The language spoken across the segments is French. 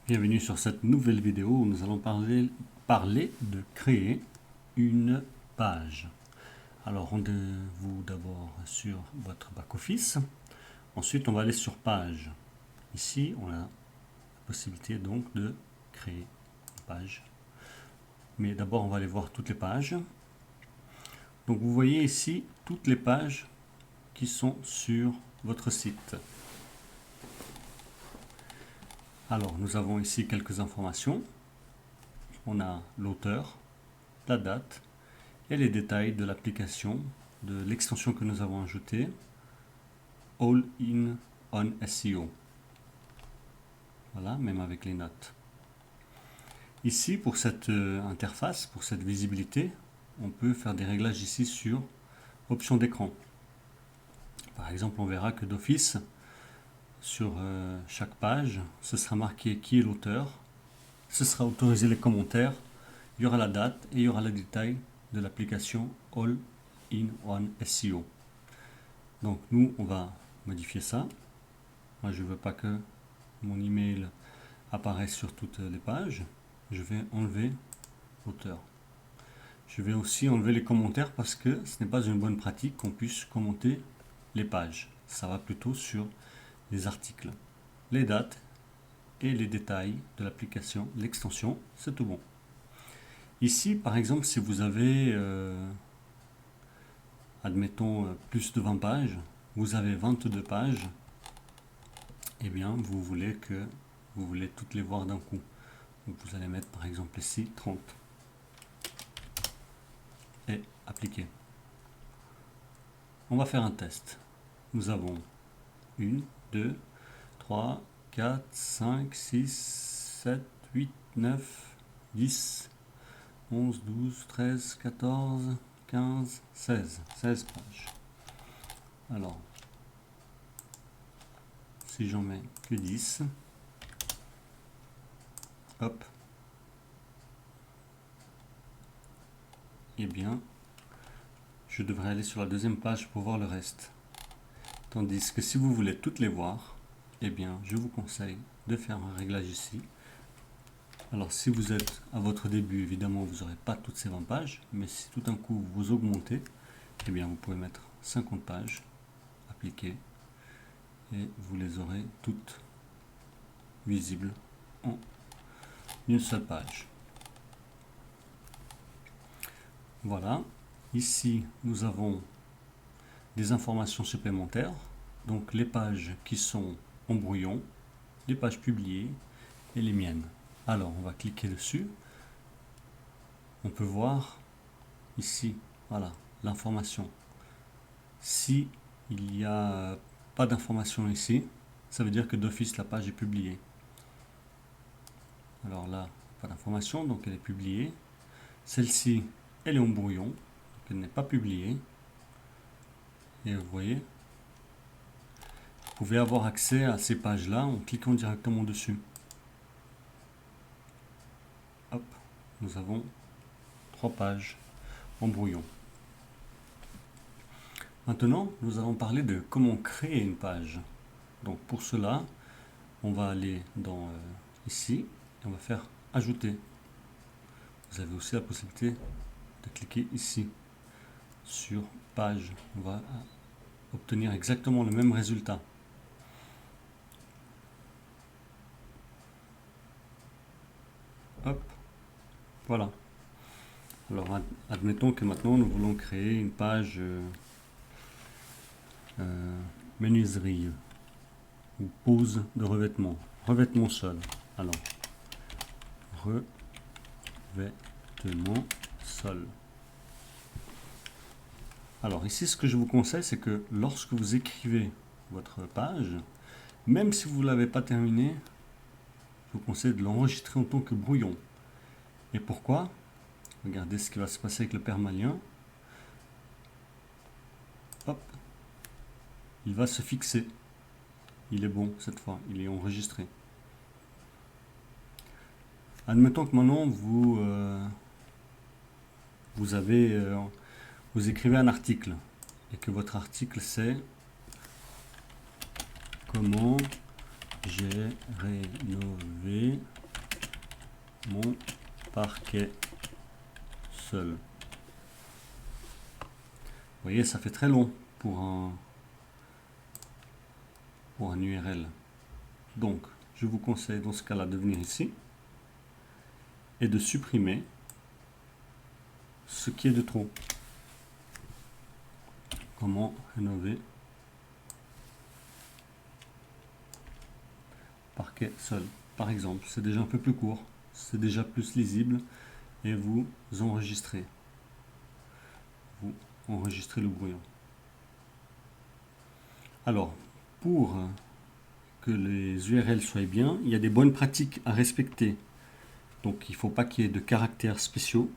Bienvenue sur cette nouvelle vidéo où nous allons parler de créer une page. Alors rendez-vous d'abord sur votre back-office. Ensuite on va aller sur page. Ici on a la possibilité donc de créer une page. Mais d'abord on va aller voir toutes les pages. Donc vous voyez ici toutes les pages qui sont sur votre site. Alors, nous avons ici quelques informations. On a l'auteur, la date et les détails de l'application, de l'extension que nous avons ajoutée, All-in-on SEO. Voilà, même avec les notes. Ici, pour cette interface, pour cette visibilité, on peut faire des réglages ici sur options d'écran. Par exemple, on verra que d'office, sur chaque page, ce sera marqué qui est l'auteur, ce sera autorisé les commentaires, il y aura la date et il y aura le détail de l'application All-in-One SEO. Donc nous, on va modifier ça. Moi, je ne veux pas que mon email apparaisse sur toutes les pages. Je vais enlever l'auteur. Je vais aussi enlever les commentaires parce que ce n'est pas une bonne pratique qu'on puisse commenter les pages. Ça va plutôt sur les articles, les dates et les détails de l'application, l'extension, c'est tout bon. Ici, par exemple, si vous avez, admettons, plus de 20 pages, vous avez 22 pages, eh bien, vous voulez toutes les voir d'un coup. Donc, vous allez mettre, par exemple, ici, 30. Et appliquer. On va faire un test. Nous avons 1, 2, 3, 4, 5, 6, 7, 8, 9, 10, 11, 12, 13, 14, 15, 16. 16 pages. Alors, si j'en mets que 10, hop, eh bien, je devrais aller sur la deuxième page pour voir le reste. Tandis que si vous voulez toutes les voir, eh bien, je vous conseille de faire un réglage ici. Alors, si vous êtes à votre début, évidemment, vous n'aurez pas toutes ces 20 pages, mais si tout d'un coup vous augmentez, eh bien, vous pouvez mettre 50 pages, appliquer, et vous les aurez toutes visibles en une seule page. Voilà. Ici, nous avons des informations supplémentaires, donc les pages qui sont en brouillon, les pages publiées et les miennes. Alors, on va cliquer dessus. On peut voir ici, voilà, l'information. Si il n'y a pas d'information ici, ça veut dire que d'office la page est publiée. Alors là, pas d'information, donc elle est publiée. Celle-ci, elle est en brouillon, donc elle n'est pas publiée. Et vous voyez, vous pouvez avoir accès à ces pages-là en cliquant directement dessus. Hop, nous avons 3 pages en brouillon. Maintenant, nous allons parler de comment créer une page. Donc pour cela, on va aller dans ici et on va faire ajouter. Vous avez aussi la possibilité de cliquer ici sur page. On va obtenir exactement le même résultat. Hop, voilà. Alors admettons que maintenant nous voulons créer une page menuiserie ou pose de revêtement, revêtement sol. Alors revêtement sol. Alors ici ce que je vous conseille, c'est que lorsque vous écrivez votre page, même si vous ne l'avez pas terminé, je vous conseille de l'enregistrer en tant que brouillon. Et pourquoi? Regardez ce qui va se passer avec le permalien. Hop, il va se fixer. Il est bon cette fois, il est enregistré. Admettons que maintenant vous écrivez un article et que votre article c'est comment j'ai rénové mon parquet seul. Vous voyez, ça fait très long pour un URL. Donc, je vous conseille dans ce cas-là de venir ici et de supprimer ce qui est de trop. Comment rénover parquet seul, par exemple. C'est déjà un peu plus court, c'est déjà plus lisible et vous enregistrez. Vous enregistrez le brouillon. Alors, pour que les URL soient bien, il y a des bonnes pratiques à respecter. Donc, il ne faut pas qu'il y ait de caractères spéciaux.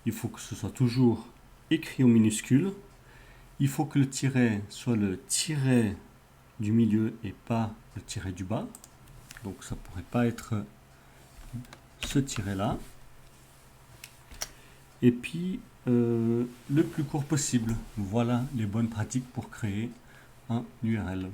Il faut que ce soit toujours écrit en minuscule. Il faut que le tiret soit le tiret du milieu et pas le tiret du bas. Donc, ça ne pourrait pas être ce tiret-là. Et puis, le plus court possible. Voilà les bonnes pratiques pour créer un URL.